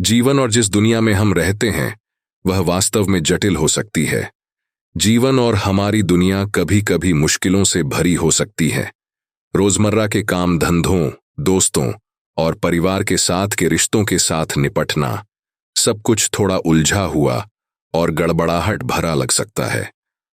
जीवन और जिस दुनिया में हम रहते हैं वह वास्तव में जटिल हो सकती है। जीवन और हमारी दुनिया कभी कभी मुश्किलों से भरी हो सकती है। रोजमर्रा के काम धंधों, दोस्तों और परिवार के साथ के रिश्तों के साथ निपटना सब कुछ थोड़ा उलझा हुआ और गड़बड़ाहट भरा लग सकता है।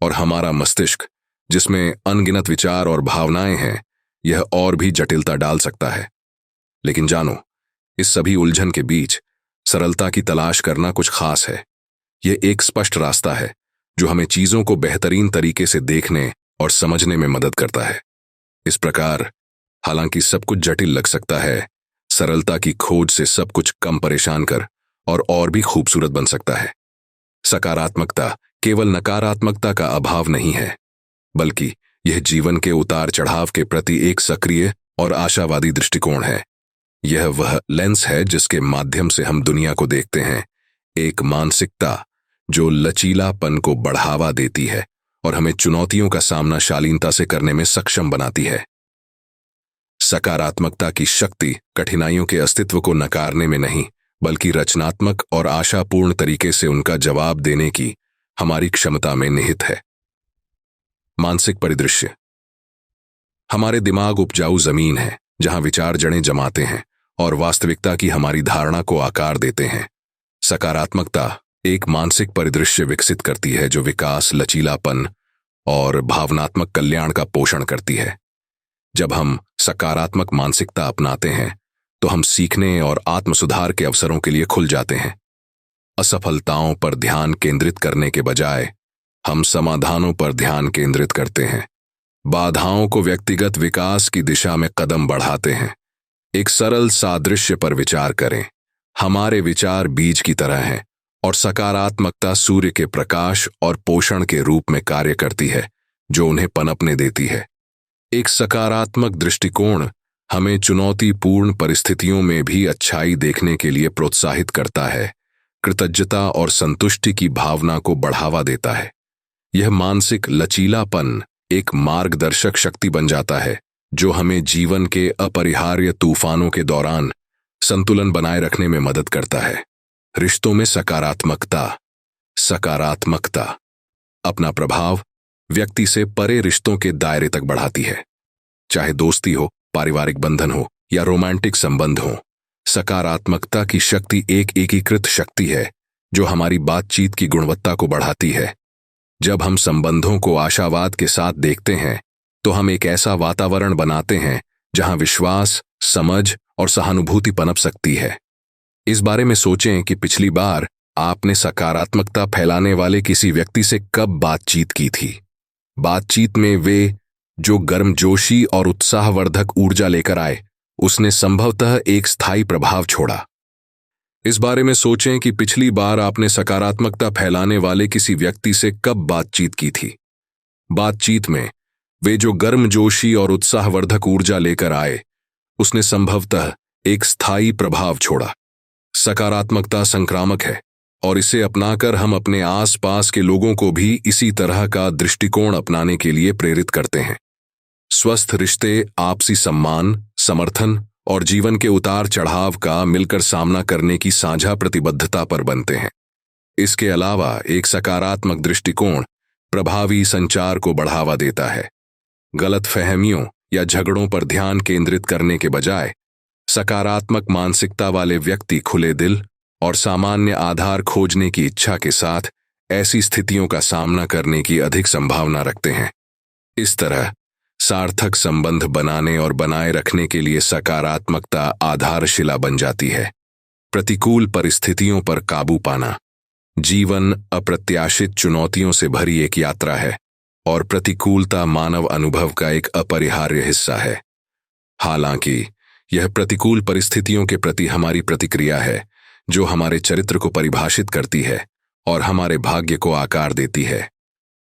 और हमारा मस्तिष्क, जिसमें अनगिनत विचार और भावनाएं हैं, यह और भी जटिलता डाल सकता है। लेकिन जानो, इस सभी उलझन के बीच सरलता की तलाश करना कुछ खास है। यह एक स्पष्ट रास्ता है जो हमें चीजों को बेहतरीन तरीके से देखने और समझने में मदद करता है। इस प्रकार, हालांकि सब कुछ जटिल लग सकता है, सरलता की खोज से सब कुछ कम परेशान कर और भी खूबसूरत बन सकता है। सकारात्मकता केवल नकारात्मकता का अभाव नहीं है, बल्कि यह जीवन के उतार चढ़ाव के प्रति एक सक्रिय और आशावादी दृष्टिकोण है। यह वह लेंस है जिसके माध्यम से हम दुनिया को देखते हैं, एक मानसिकता जो लचीलापन को बढ़ावा देती है और हमें चुनौतियों का सामना शालीनता से करने में सक्षम बनाती है। सकारात्मकता की शक्ति कठिनाइयों के अस्तित्व को नकारने में नहीं, बल्कि रचनात्मक और आशापूर्ण तरीके से उनका जवाब देने की हमारी क्षमता में निहित है। मानसिक परिदृश्य। हमारे दिमाग उपजाऊ जमीन है जहां विचार जड़ें जमाते हैं और वास्तविकता की हमारी धारणा को आकार देते हैं। सकारात्मकता एक मानसिक परिदृश्य विकसित करती है जो विकास, लचीलापन और भावनात्मक कल्याण का पोषण करती है। जब हम सकारात्मक मानसिकता अपनाते हैं तो हम सीखने और आत्मसुधार के अवसरों के लिए खुल जाते हैं। असफलताओं पर ध्यान केंद्रित करने के बजाय हम समाधानों पर ध्यान केंद्रित करते हैं। बाधाओं को व्यक्तिगत विकास की दिशा में कदम बढ़ाते हैं। एक सरल सादृश्य पर विचार करें। हमारे विचार बीज की तरह हैं और सकारात्मकता सूर्य के प्रकाश और पोषण के रूप में कार्य करती है जो उन्हें पनपने देती है। एक सकारात्मक दृष्टिकोण हमें चुनौतीपूर्ण परिस्थितियों में भी अच्छाई देखने के लिए प्रोत्साहित करता है, कृतज्ञता और संतुष्टि की भावना को बढ़ावा देता है। यह मानसिक लचीलापन एक मार्गदर्शक शक्ति बन जाता है जो हमें जीवन के अपरिहार्य तूफानों के दौरान संतुलन बनाए रखने में मदद करता है। रिश्तों में सकारात्मकता अपना प्रभाव व्यक्ति से परे रिश्तों के दायरे तक बढ़ाती है। चाहे दोस्ती हो, पारिवारिक बंधन हो या रोमांटिक संबंध हो, सकारात्मकता की शक्ति एक एकीकृत शक्ति है जो हमारी बातचीत की गुणवत्ता को बढ़ाती है। जब हम संबंधों को आशावाद के साथ देखते हैं तो हम एक ऐसा वातावरण बनाते हैं जहां विश्वास, समझ और सहानुभूति पनप सकती है। इस बारे में सोचें कि पिछली बार आपने सकारात्मकता फैलाने वाले किसी व्यक्ति से कब बातचीत की थी। बातचीत में वे जो गर्मजोशी और उत्साहवर्धक ऊर्जा लेकर आए, उसने संभवतः एक स्थायी प्रभाव छोड़ा। इस बारे में सोचें कि पिछली बार आपने सकारात्मकता फैलाने वाले किसी व्यक्ति से कब बातचीत की थी। बातचीत में वे जो गर्मजोशी और उत्साहवर्धक ऊर्जा लेकर आए, उसने संभवतः एक स्थायी प्रभाव छोड़ा। सकारात्मकता संक्रामक है और इसे अपनाकर हम अपने आसपास के लोगों को भी इसी तरह का दृष्टिकोण अपनाने के लिए प्रेरित करते हैं। स्वस्थ रिश्ते आपसी सम्मान, समर्थन और जीवन के उतार चढ़ाव का मिलकर सामना करने की साझा प्रतिबद्धता पर बनते हैं। इसके अलावा एक सकारात्मक दृष्टिकोण प्रभावी संचार को बढ़ावा देता है। गलतफहमियों या झगड़ों पर ध्यान केंद्रित करने के बजाय सकारात्मक मानसिकता वाले व्यक्ति खुले दिल और सामान्य आधार खोजने की इच्छा के साथ ऐसी स्थितियों का सामना करने की अधिक संभावना रखते हैं। इस तरह सार्थक संबंध बनाने और बनाए रखने के लिए सकारात्मकता आधारशिला बन जाती है। प्रतिकूल परिस्थितियों पर काबू पाना। जीवन अप्रत्याशित चुनौतियों से भरी एक यात्रा है और प्रतिकूलता मानव अनुभव का एक अपरिहार्य हिस्सा है। हालांकि यह प्रतिकूल परिस्थितियों के प्रति हमारी प्रतिक्रिया है जो हमारे चरित्र को परिभाषित करती है और हमारे भाग्य को आकार देती है।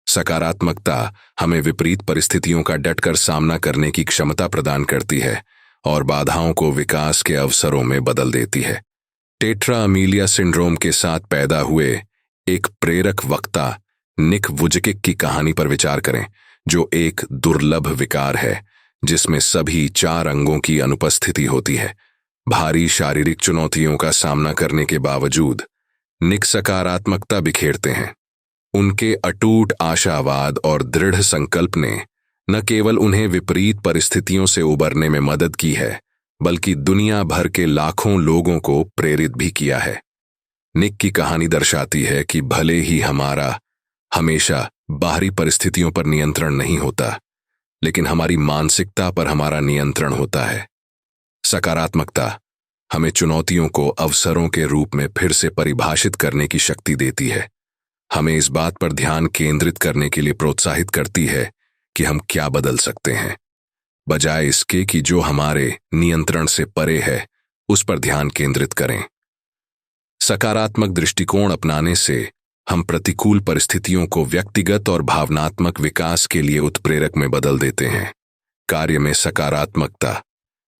सकारात्मकता हमें विपरीत परिस्थितियों का डटकर सामना करने की क्षमता प्रदान करती है और बाधाओं को विकास के अवसरों में बदल देती है। टेट्रा अमीलिया सिंड्रोम के साथ पैदा हुए एक प्रेरक वक्ता निक वुजकिक की कहानी पर विचार करें, जो एक दुर्लभ विकार है जिसमें सभी 4 अंगों की अनुपस्थिति होती है। भारी शारीरिक चुनौतियों का सामना करने के बावजूद निक सकारात्मकता बिखेरते हैं। उनके अटूट आशावाद और दृढ़ संकल्प ने न केवल उन्हें विपरीत परिस्थितियों से उबरने में मदद की है, बल्कि दुनिया भर के लाखों लोगों को प्रेरित भी किया है। निक की कहानी दर्शाती है कि भले ही हमारा हमेशा बाहरी परिस्थितियों पर नियंत्रण नहीं होता, लेकिन हमारी मानसिकता पर हमारा नियंत्रण होता है। सकारात्मकता हमें चुनौतियों को अवसरों के रूप में फिर से परिभाषित करने की शक्ति देती है। हमें इस बात पर ध्यान केंद्रित करने के लिए प्रोत्साहित करती है कि हम क्या बदल सकते हैं, बजाय इसके कि जो हमारे नियंत्रण से परे है उस पर ध्यान केंद्रित करें। सकारात्मक दृष्टिकोण अपनाने से हम प्रतिकूल परिस्थितियों को व्यक्तिगत और भावनात्मक विकास के लिए उत्प्रेरक में बदल देते हैं। कार्य में सकारात्मकता,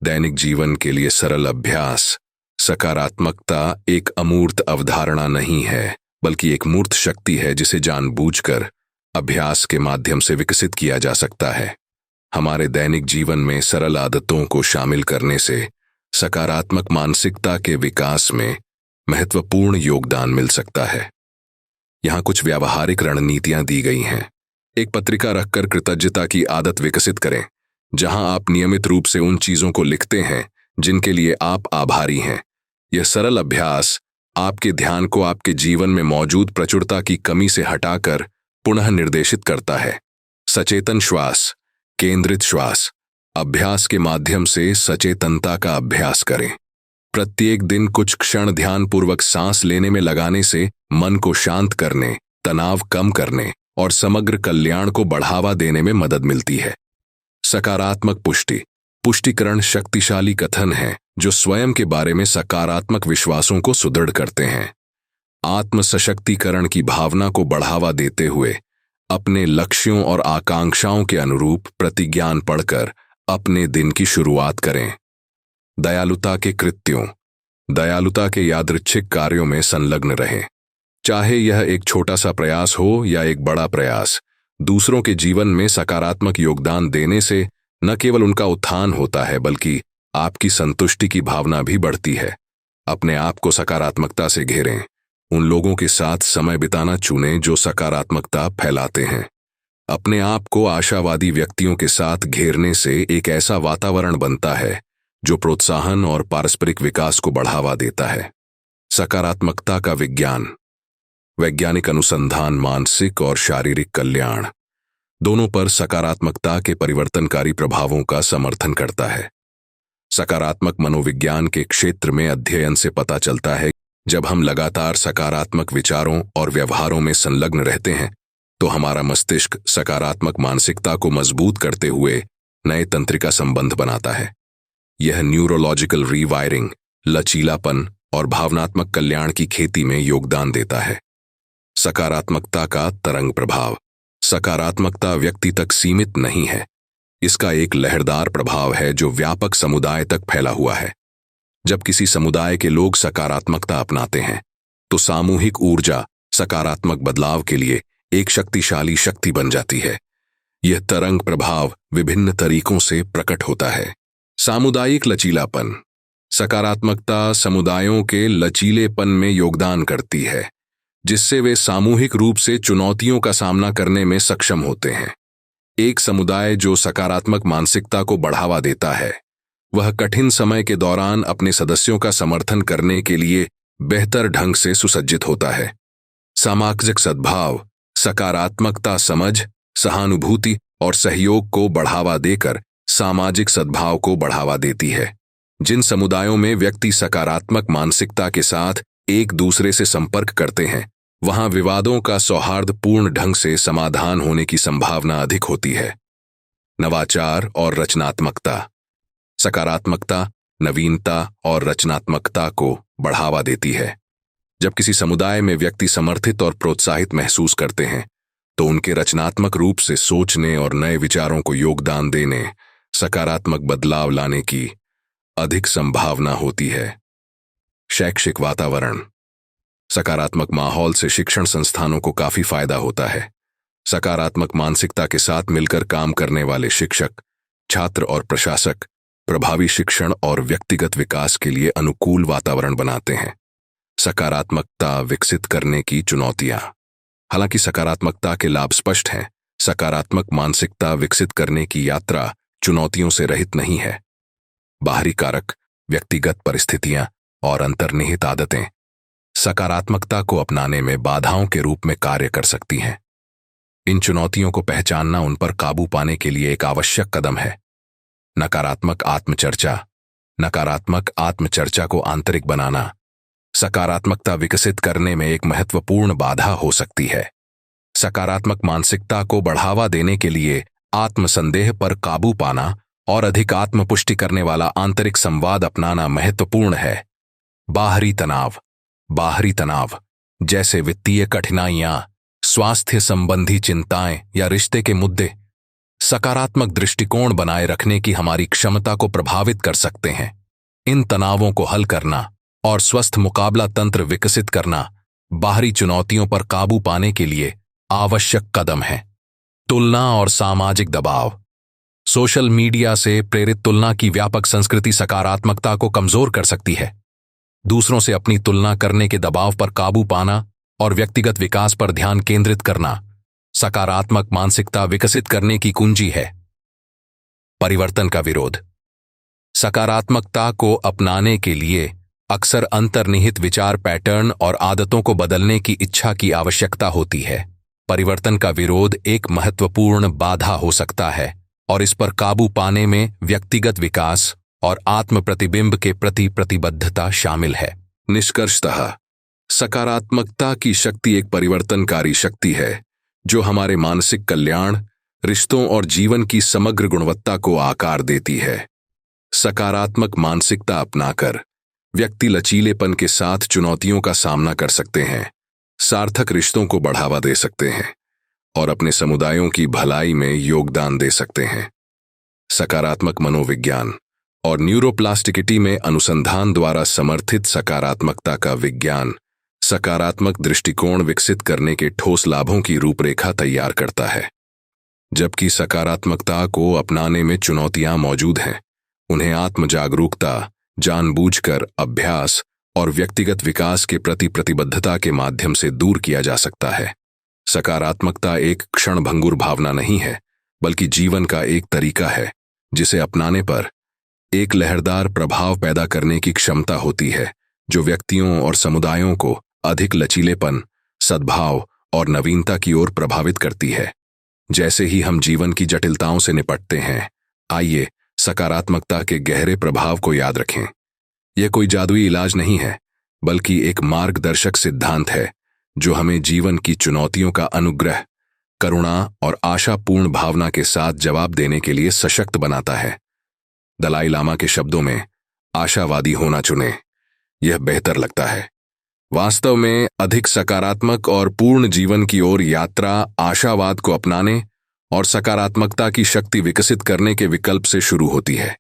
दैनिक जीवन के लिए सरल अभ्यास। सकारात्मकता एक अमूर्त अवधारणा नहीं है, बल्कि एक मूर्त शक्ति है जिसे जानबूझकर अभ्यास के माध्यम से विकसित किया जा सकता है। हमारे दैनिक जीवन में सरल आदतों को शामिल करने से सकारात्मक मानसिकता के विकास में महत्वपूर्ण योगदान मिल सकता है। यहाँ कुछ व्यावहारिक रणनीतियां दी गई हैं। एक पत्रिका रखकर कृतज्ञता की आदत विकसित करें, जहां आप नियमित रूप से उन चीजों को लिखते हैं जिनके लिए आप आभारी हैं। यह सरल अभ्यास आपके ध्यान को आपके जीवन में मौजूद प्रचुरता की कमी से हटाकर पुनः निर्देशित करता है। सचेतन श्वास, केंद्रित श्वास अभ्यास के माध्यम से सचेतनता का अभ्यास करें। प्रत्येक दिन कुछ क्षण ध्यानपूर्वक सांस लेने में लगाने से मन को शांत करने, तनाव कम करने और समग्र कल्याण को बढ़ावा देने में मदद मिलती है। सकारात्मक पुष्टिकरण शक्तिशाली कथन है जो स्वयं के बारे में सकारात्मक विश्वासों को सुदृढ़ करते हैं। आत्म सशक्तिकरण की भावना को बढ़ावा देते हुए अपने लक्ष्यों और आकांक्षाओं के अनुरूप प्रतिज्ञान पढ़कर अपने दिन की शुरुआत करें। दयालुता के कृत्यों, दयालुता के यादृच्छिक कार्यों में संलग्न रहें। चाहे यह एक छोटा सा प्रयास हो या एक बड़ा प्रयास, दूसरों के जीवन में सकारात्मक योगदान देने से न केवल उनका उत्थान होता है, बल्कि आपकी संतुष्टि की भावना भी बढ़ती है। अपने आप को सकारात्मकता से घेरें। उन लोगों के साथ समय बिताना चुनें जो सकारात्मकता फैलाते हैं। अपने आप को आशावादी व्यक्तियों के साथ घेरने से एक ऐसा वातावरण बनता है जो प्रोत्साहन और पारस्परिक विकास को बढ़ावा देता है। सकारात्मकता का विज्ञान, वैज्ञानिक अनुसंधान मानसिक और शारीरिक कल्याण दोनों पर सकारात्मकता के परिवर्तनकारी प्रभावों का समर्थन करता है। सकारात्मक मनोविज्ञान के क्षेत्र में अध्ययन से पता चलता है जब हम लगातार सकारात्मक विचारों और व्यवहारों में संलग्न रहते हैं तो हमारा मस्तिष्क सकारात्मक मानसिकता को मजबूत करते हुए नए तंत्रिका संबंध बनाता है। यह न्यूरोलॉजिकल रीवायरिंग, लचीलापन और भावनात्मक कल्याण की खेती में योगदान देता है। सकारात्मकता का तरंग प्रभाव, सकारात्मकता व्यक्ति तक सीमित नहीं है। इसका एक लहरदार प्रभाव है जो व्यापक समुदाय तक फैला हुआ है। जब किसी समुदाय के लोग सकारात्मकता अपनाते हैं तो सामूहिक ऊर्जा सकारात्मक बदलाव के लिए एक शक्तिशाली शक्ति बन जाती है। यह तरंग प्रभाव विभिन्न तरीकों से प्रकट होता है। सामुदायिक लचीलापन, सकारात्मकता समुदायों के लचीलेपन में योगदान करती है, जिससे वे सामूहिक रूप से चुनौतियों का सामना करने में सक्षम होते हैं। एक समुदाय जो सकारात्मक मानसिकता को बढ़ावा देता है, वह कठिन समय के दौरान अपने सदस्यों का समर्थन करने के लिए बेहतर ढंग से सुसज्जित होता है। सामाजिक सद्भाव, सकारात्मकता समझ, सहानुभूति और सहयोग को बढ़ावा देकर सामाजिक सद्भाव को बढ़ावा देती है। जिन समुदायों में व्यक्ति सकारात्मक मानसिकता के साथ एक दूसरे से संपर्क करते हैं, वहां विवादों का सौहार्दपूर्ण ढंग से समाधान होने की संभावना अधिक होती है। नवाचार और रचनात्मकता, सकारात्मकता नवीनता और रचनात्मकता को बढ़ावा देती है। जब किसी समुदाय में व्यक्ति समर्थित और प्रोत्साहित महसूस करते हैं तो उनके रचनात्मक रूप से सोचने और नए विचारों को योगदान देने, सकारात्मक बदलाव लाने की अधिक संभावना होती है। शैक्षिक वातावरण, सकारात्मक माहौल से शिक्षण संस्थानों को काफी फायदा होता है। सकारात्मक मानसिकता के साथ मिलकर काम करने वाले शिक्षक, छात्र और प्रशासक प्रभावी शिक्षण और व्यक्तिगत विकास के लिए अनुकूल वातावरण बनाते हैं। सकारात्मकता विकसित करने की चुनौतियां। हालांकि सकारात्मकता के लाभ स्पष्ट हैं, सकारात्मक मानसिकता विकसित करने की यात्रा चुनौतियों से रहित नहीं है। बाहरी कारक, व्यक्तिगत परिस्थितियां और अंतर्निहित आदतें सकारात्मकता को अपनाने में बाधाओं के रूप में कार्य कर सकती हैं। इन चुनौतियों को पहचानना उन पर काबू पाने के लिए एक आवश्यक कदम है। नकारात्मक आत्मचर्चा को आंतरिक बनाना सकारात्मकता विकसित करने में एक महत्वपूर्ण बाधा हो सकती है। सकारात्मक मानसिकता को बढ़ावा देने के लिए आत्मसंदेह पर काबू पाना और अधिक आत्मपुष्टि करने वाला आंतरिक संवाद अपनाना महत्वपूर्ण है। बाहरी तनाव जैसे वित्तीय कठिनाइयां, स्वास्थ्य संबंधी चिंताएं या रिश्ते के मुद्दे सकारात्मक दृष्टिकोण बनाए रखने की हमारी क्षमता को प्रभावित कर सकते हैं। इन तनावों को हल करना और स्वस्थ मुकाबला तंत्र विकसित करना बाहरी चुनौतियों पर काबू पाने के लिए आवश्यक कदम है। तुलना और सामाजिक दबाव। सोशल मीडिया से प्रेरित तुलना की व्यापक संस्कृति सकारात्मकता को कमजोर कर सकती है। दूसरों से अपनी तुलना करने के दबाव पर काबू पाना और व्यक्तिगत विकास पर ध्यान केंद्रित करना सकारात्मक मानसिकता विकसित करने की कुंजी है। परिवर्तन का विरोध। सकारात्मकता को अपनाने के लिए अक्सर अंतर्निहित विचार पैटर्न और आदतों को बदलने की इच्छा की आवश्यकता होती है। परिवर्तन का विरोध एक महत्वपूर्ण बाधा हो सकता है और इस पर काबू पाने में व्यक्तिगत विकास और आत्म प्रतिबिंब के प्रति प्रतिबद्धता शामिल है। निष्कर्षतः सकारात्मकता की शक्ति एक परिवर्तनकारी शक्ति है जो हमारे मानसिक कल्याण, रिश्तों और जीवन की समग्र गुणवत्ता को आकार देती है। सकारात्मक मानसिकता अपनाकर व्यक्ति लचीलेपन के साथ चुनौतियों का सामना कर सकते हैं, सार्थक रिश्तों को बढ़ावा दे सकते हैं और अपने समुदायों की भलाई में योगदान दे सकते हैं। सकारात्मक मनोविज्ञान और न्यूरोप्लास्टिसिटी में अनुसंधान द्वारा समर्थित सकारात्मकता का विज्ञान सकारात्मक दृष्टिकोण विकसित करने के ठोस लाभों की रूपरेखा तैयार करता है। जबकि सकारात्मकता को अपनाने में चुनौतियां मौजूद हैं, उन्हें आत्मजागरूकता, जानबूझकर अभ्यास और व्यक्तिगत विकास के प्रति प्रतिबद्धता के माध्यम से दूर किया जा सकता है। सकारात्मकता एक क्षणभंगुर भावना नहीं है, बल्कि जीवन का एक तरीका है जिसे अपनाने पर एक लहरदार प्रभाव पैदा करने की क्षमता होती है, जो व्यक्तियों और समुदायों को अधिक लचीलेपन, सद्भाव और नवीनता की ओर प्रभावित करती है। जैसे ही हम जीवन की जटिलताओं से निपटते हैं, आइए सकारात्मकता के गहरे प्रभाव को याद रखें। यह कोई जादुई इलाज नहीं है, बल्कि एक मार्गदर्शक सिद्धांत है जो हमें जीवन की चुनौतियों का अनुग्रह, करुणा और आशापूर्ण भावना के साथ जवाब देने के लिए सशक्त बनाता है। दलाई लामा के शब्दों में, आशावादी होना चुनें, यह बेहतर लगता है। वास्तव में अधिक सकारात्मक और पूर्ण जीवन की ओर यात्रा आशावाद को अपनाने और सकारात्मकता की शक्ति विकसित करने के विकल्प से शुरू होती है।